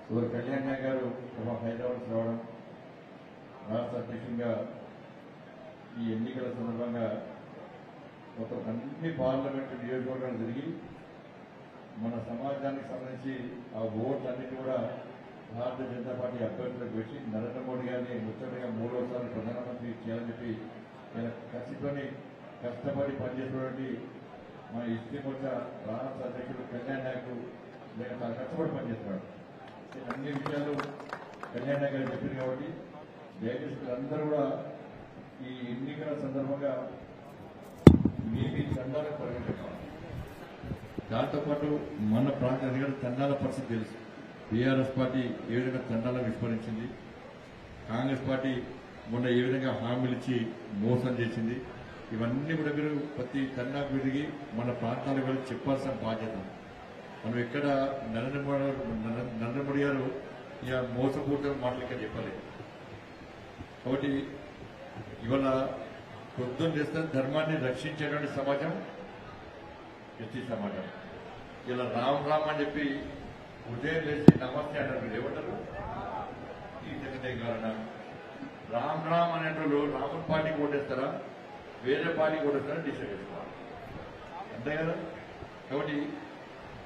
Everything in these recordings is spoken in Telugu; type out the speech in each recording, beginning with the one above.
కళ్యాణ్ గారు హైదరాబాద్ రావడం రాష్ట్ర అధ్యక్షునిగా ఈ ఎన్నికల సందర్భంగా మొత్తం అన్ని పార్లమెంటు నియోజకవర్గాలు తిరిగి మన సమాజానికి సంబంధించి ఆ ఓట్లన్నిటి కూడా భారతీయ జనతా పార్టీ అభ్యర్థులకు వచ్చి నరేంద్ర మోడీ గారిని ముచ్చటగా 3వసారి ప్రధానమంత్రి చేయాలని చెప్పి ఆయన కసితోని కష్టపడి పనిచేసినటువంటి మన హిస్టరీ మోర్చా రాష్ట్ర అధ్యక్షుడు కళ్యాణ్ నాయకు లేక చాలా కష్టపడి పనిచేస్తున్నాడు. అన్ని విషయాలు కళ్యాణ్ నాయక్ గారు చెప్పింది కాబట్టి దయచేసి అందరూ కూడా ఈ ఎన్నికల సందర్భంగా మీ తండాలకు పరిగణించాలి. దాంతోపాటు మన ప్రాంత ఎందుకంటే తండాల పరిస్థితి తెలుసు. బీఆర్ఎస్ పార్టీ ఏ విధంగా తండాలను విస్మరించింది, కాంగ్రెస్ పార్టీ మొన్న ఏ విధంగా హామీలు ఇచ్చి మోసం చేసింది, ఇవన్నీ కూడా మీరు ప్రతి తండాకు విరిగి మన ప్రాంతాలకు వెళ్ళి చెప్పాల్సిన బాధ్యత. మనం ఎక్కడ నరేంద్ర మోడీ గారు ఇక మోసపూర్తి మాటలు ఇక్కడ చెప్పలేదు. కాబట్టి ఇవాళ పొద్దున్న చేస్తే ధర్మాన్ని రక్షించేటువంటి సమాజం ఎస్టీ సమాజం. ఇలా రామ్ రామ్ అని చెప్పి ఉదయం లేచి నమస్తే అంటారు. మీరు ఏమంటారు? ఈ తెగ రామ్ రామ్ అనేటోళ్ళు రాముని పార్టీకి ఓటేస్తారా వేరే పార్టీకి ఓటేస్తారా డిసైడ్ చేసుకోవాలి, అంతే కదా. కాబట్టి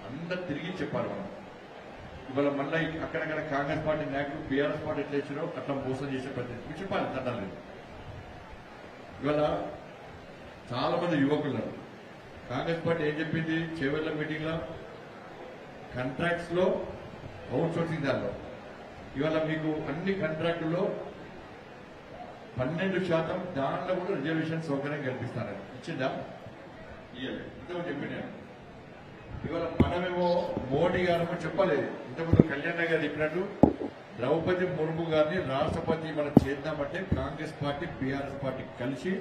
అందరు తిరిగి చెప్పాలి. మనం ఇవాళ మళ్ళీ అక్కడక్కడ కాంగ్రెస్ పార్టీ నాయకులు బీఆర్ఎస్ పార్టీ ఎట్లా ఇచ్చారో అట్లా మోసం చేసే ప్రతి చెప్పాలి తండాలి. ఇవాళ చాలా మంది యువకులు కాంగ్రెస్ పార్టీ ఏం చెప్పింది చేవెళ్ల మీటింగ్ లో కాంట్రాక్ట్స్ లో అవుట్ సోర్సింగ్ దానిలో ఇవాళ మీకు అన్ని కాంట్రాక్టుల్లో 12% దాంట్లో కూడా రిజర్వేషన్ సౌకర్యం కల్పిస్తారని ఇచ్చిందా? ఇవ్వలేదు. చెప్పింది ఇవాళ మనమేమో మోడీ గారు చెప్పలేదు. ఇంతకుముందు కళ్యాణ్ గారు చెప్పినట్టు ద్రౌపది ముర్ము గారిని రాష్ట్రపతి మనం చేద్దామంటే కాంగ్రెస్ పార్టీ బీఆర్ఎస్ పార్టీ కలిసి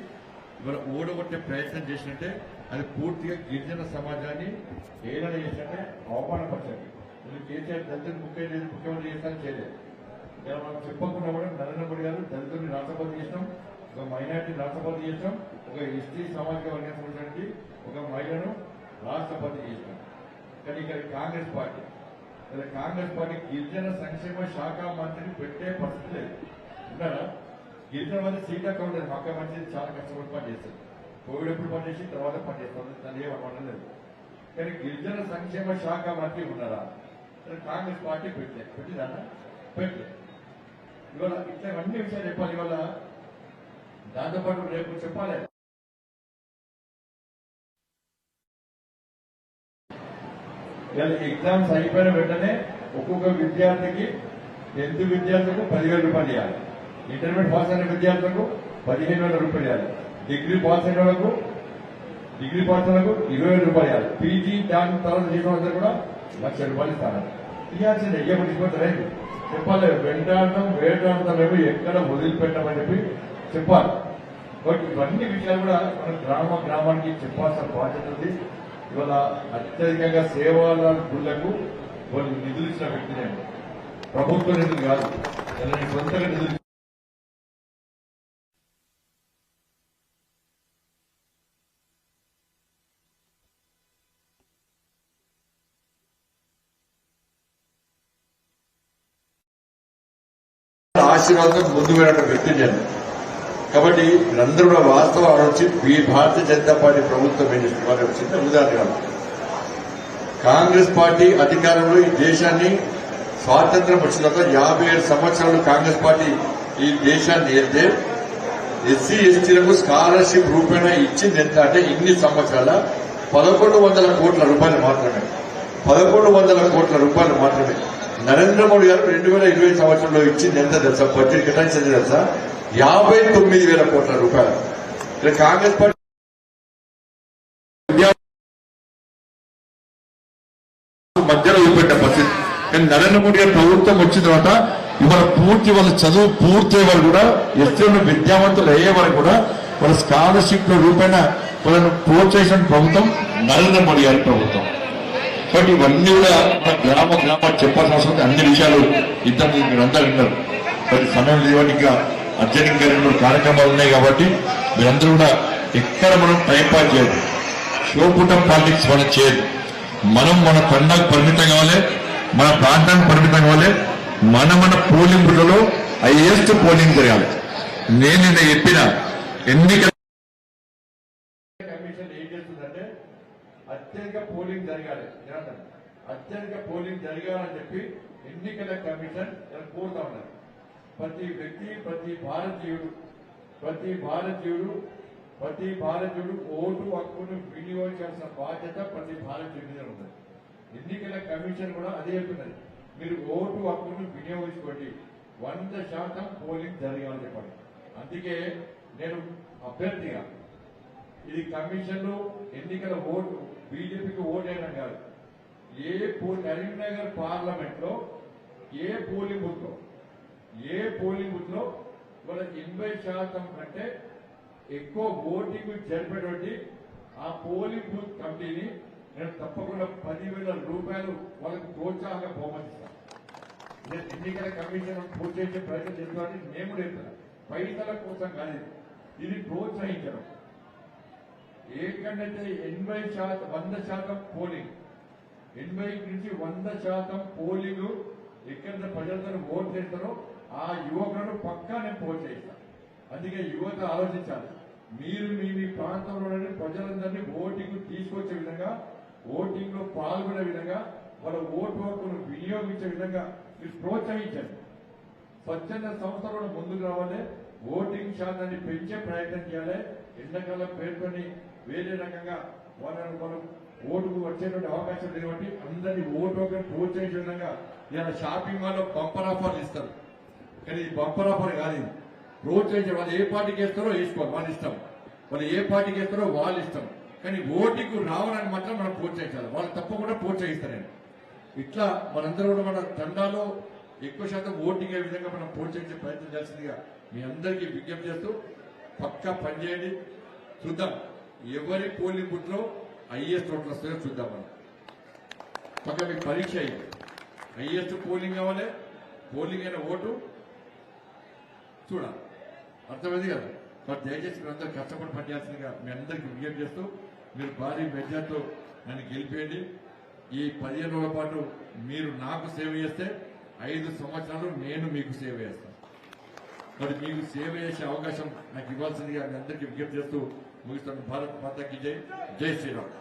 ఇవాళ ఓడగొట్టే ప్రయత్నం చేసినట్టే అది పూర్తిగా గిరిజన సమాజాన్ని ఏదైనా చేసినట్టే అవమానపరచండి. కేసీఆర్ దళితులు ముఖ్యమంత్రి చేస్తారని చేయలేదు. ఇలా మనం చెప్పకుండా కూడా నరేంద్ర మోడీ గారు దళితుల్ని రాష్ట్రపతి చేసినాం, ఒక మైనార్టీని రాష్ట్రపతి చేసినాం, ఒక ఎస్టీ సామాజిక వర్గానికి సంబంధించి ఒక మహిళను రాష్ట్రపతి చేసినాం. కానీ ఇక్కడ కాంగ్రెస్ పార్టీ గిరిజన సంక్షేమ శాఖ మంత్రిని పెట్టే పరిస్థితి లేదు. ఉన్నారా? గిరిజన మంత్రి సీట్ అకౌంట్ లేదు. మాక మంత్రి చాలా కష్టపడి పనిచేస్తారు. కోవిడ్ ఎప్పుడు పనిచేసి తర్వాత పనిచేస్తుంది, దాన్ని ఏమనడం లేదు. కానీ గిరిజన సంక్షేమ శాఖ మంత్రి ఉన్నారా? కాంగ్రెస్ పార్టీ పెట్టిందా? పెట్టి ఇవాళ ఇట్లా అన్ని విషయాలు చెప్పాలి. ఇవాళ దాంతోపాటు రేపు చెప్పాలి. ఎగ్జామ్స్ అయిపోయిన వెంటనే ఒక్కొక్క విద్యార్థికి 10th విద్యార్థులకు 10,000 రూపాయలు ఇవ్వాలి, ఇంటర్మీడియట్ పాస్ అయిన విద్యార్థులకు 15,000 రూపాయలు ఇవ్వాలి, డిగ్రీ పాస్ అయిన వాళ్ళకు 20,000 రూపాయలు ఇవ్వాలి, పీజీ దాని తర్వాత చేసిన వాళ్ళందరూ కూడా 1,00,000 రూపాయలు ఇస్తారు. ఇవ్వాల్సిందే, ఏమని తీసుకొస్తారండి చెప్పాలి. వెంటాడటం వేటాడటం ఎక్కడ వదిలిపెట్టమని చెప్పి చెప్పాలి. బట్ ఇవన్నీ విషయాలు కూడా మన గ్రామానికి చెప్పాల్సిన బాధ్యత ఉంది. ఇవాళ అత్యధికంగా సేవాల గుళ్లకు వాళ్ళు నిధులు ఇచ్చిన వ్యక్తినే, ప్రభుత్వ నిధులు కాదు, సొంతగా నిధులు. ఆశీర్వాదం ముందు వెళ్ళిన వ్యక్తి నేను. కాబట్టి వీరందరూ కూడా వాస్తవం ఆలోచి భారతీయ జనతా పార్టీ ప్రభుత్వం ఏం చేసిన వారు వచ్చింది ఉదాహరణ. కాంగ్రెస్ పార్టీ అధికారంలో ఈ దేశాన్ని స్వాతంత్ర్యం వచ్చిన తర్వాత 57 సంవత్సరాలు కాంగ్రెస్ పార్టీ ఈ దేశాన్ని వెళ్తే ఎస్సీ ఎస్టీలకు స్కాలర్షిప్ రూపేణ ఇచ్చింది ఎంత అంటే ఇన్ని సంవత్సరాల 1,100 కోట్ల రూపాయలు మాత్రమే. 1,100 కోట్ల రూపాయలు మాత్రమే. నరేంద్ర మోడీ గారు 2020 సంవత్సరంలో ఇచ్చింది ఎంత తెలుసా? బడ్జెట్ కేటాయించింది తెలుసా? 59,000 కోట్ల రూపాయలు. కాంగ్రెస్ పార్టీ మధ్యలో చూపెట్టే పరిస్థితి. కానీ నరేంద్ర మోడీ గారి ప్రభుత్వం వచ్చిన తర్వాత ఇవాళ పూర్తి వాళ్ళ చదువు పూర్తి వాళ్ళు కూడా ఎస్టీలో విద్యావంతులు అయ్యే వరకు కూడా వాళ్ళ స్కాలర్షిప్ రూపేణ వాళ్ళను ప్రోత్సహించిన ప్రభుత్వం నరేంద్ర మోడీ గారి ప్రభుత్వం. కాబట్టి ఇవన్నీ కూడా గ్రామాలు చెప్పాల్సిన అవసరం. అన్ని విషయాలు మీరందరూ విన్నారు. మరి సమయం లేవని ఇంకా అర్జెంట్ గా 2 కార్యక్రమాలు ఉన్నాయి కాబట్టి మీరందరూ కూడా ఎక్కడ మనం టైం పాస్ చేయదు, షోపుటం పాలిటిక్స్ మనం చేయదు. మనం మన తండాకు పరిమితం కావాలి. మన ప్రాంతానికి పరిమితం కావాలి. మన పోలింగ్ బూత్లలో హైయెస్ట్ పోలింగ్ జరగాలి. నేను నిన్న చెప్పిన ఎన్నికల కమిషన్ ఏం చేస్తుందంటే అత్యధిక పోలింగ్ జరగాలి, అత్యధిక పోలింగ్ జరగాలని చెప్పి ఎన్నికల కమిషన్ కోరుతా ఉన్నారు. ప్రతి వ్యక్తి, ప్రతి భారతీయుడు ఓటు హక్కును వినియోగించాల్సిన బాధ్యత ప్రతి భారతీయుడి మీద ఉంది. ఎన్నికల కమిషన్ కూడా అదే చెప్తున్నది, మీరు ఓటు హక్కును వినియోగించుకోండి, 100% పోలింగ్ జరగాలని చెప్పండి. అందుకే నేను అభ్యర్థిగా ఇది కమిషన్ ఎన్నికల ఓటు బీజేపీకి ఓటు అయినా కాదు, కరీంనగర్ పార్లమెంట్ లో ఏ పోలింగ్ బూత్ లో వాళ్ళ 80% కంటే ఎక్కువ ఓటింగ్ జరిపేటువంటి ఆ పోలింగ్ బూత్ కమిటీని నేను తప్పకుండా 10,000 రూపాయలు వాళ్ళకు ప్రోత్సాహంగా బహుమతిస్తాను. ఎన్నికల కమిషన్ పూర్తి చేసే ప్రయత్నం చేస్తున్నారని మేము చెప్తున్నాం. పైసల కోసం కాదు, ఇది ప్రోత్సహించడం. ఏంటంటే 80% 100% పోలింగ్, 80 నుంచి 100% పోలింగ్ ఎక్కడ ప్రజలందరూ ఓటు చేస్తారో ఆ యువకులను పక్కా నేను ప్రోత్సహిస్తాను. అందుకే యువత ఆలోచించాలి. మీరు మీ ప్రాంతంలోని ప్రజలందరినీ ఓటింగ్ తీసుకొచ్చే విధంగా, ఓటింగ్ లో పాల్గొనే విధంగా, వాళ్ళ ఓటు హక్కును వినియోగించే విధంగా మీరు ప్రోత్సహించండి. స్వచ్ఛంద సంస్థలు ముందుకు రావాలి, ఓటింగ్ శాతాన్ని పెంచే ప్రయత్నం చేయాలి. ఎండాకాలం పేర్కొని వేరే రకంగా మనం ఓటుకు వచ్చేటువంటి అవకాశం లేదు కాబట్టి అందరినీ ఓటు హక్కును ప్రోత్సహించే విధంగా ఇలా షాపింగ్ మాల్ లో బంపర్ ఆఫర్లు ఇస్తారు. కానీ ఇది బంపర్ ఆఫర్ కాదు, ఇది ప్రోత్సహించే. వాళ్ళు ఏ పార్టీకి వేస్తారో వేసుకోవాలి, వాళ్ళ ఇష్టం. వాళ్ళు ఏ పార్టీకి వేస్తారో వాళ్ళ ఇష్టం. కానీ ఓటింగ్ రావాలని మాత్రం మనం ప్రోత్సహించాలి. వాళ్ళు తప్పకుండా ప్రోత్సహిస్తారండి. ఇట్లా మనందరూ కూడా మన తండాలో ఎక్కువ శాతం ఓటింగ్ అయ్యే విధంగా మనం ప్రోత్సహించే ప్రయత్నం చేస్తుందిగా మీ అందరికీ విజ్ఞప్తి చేస్తూ పక్కా పనిచేయండి. చూద్దాం ఎవరి పోలింగ్ బూత్ లో హైయెస్ట్ ఓట్లు వస్తాయో చూద్దాం. మనం పక్క మీకు పరీక్ష అయ్యింది, హైయెస్ట్ పోలింగ్ కావాలి, పోలింగ్ అయిన ఓటు చూడాలి. అర్థమైంది కదా? మరి దయచేసి మీరు అందరూ కష్టపడి పనిచేస్తుందిగా మీ అందరికీ విజ్ఞప్తి చేస్తూ మీరు భారీ మెజార్టీతో నన్ను గెలిపేయండి. ఈ 15 రోజుల పాటు మీరు నాకు సేవ చేస్తే 5 సంవత్సరాలు నేను మీకు సేవ చేస్తాను. మరి మీకు సేవ చేసే అవకాశం నాకు ఇవ్వాల్సిందిగా మీ అందరికీ విజ్ఞప్తి చేస్తూ ముగిస్తాను. భారత్ మాతాకి జై, జై శ్రీరామ్.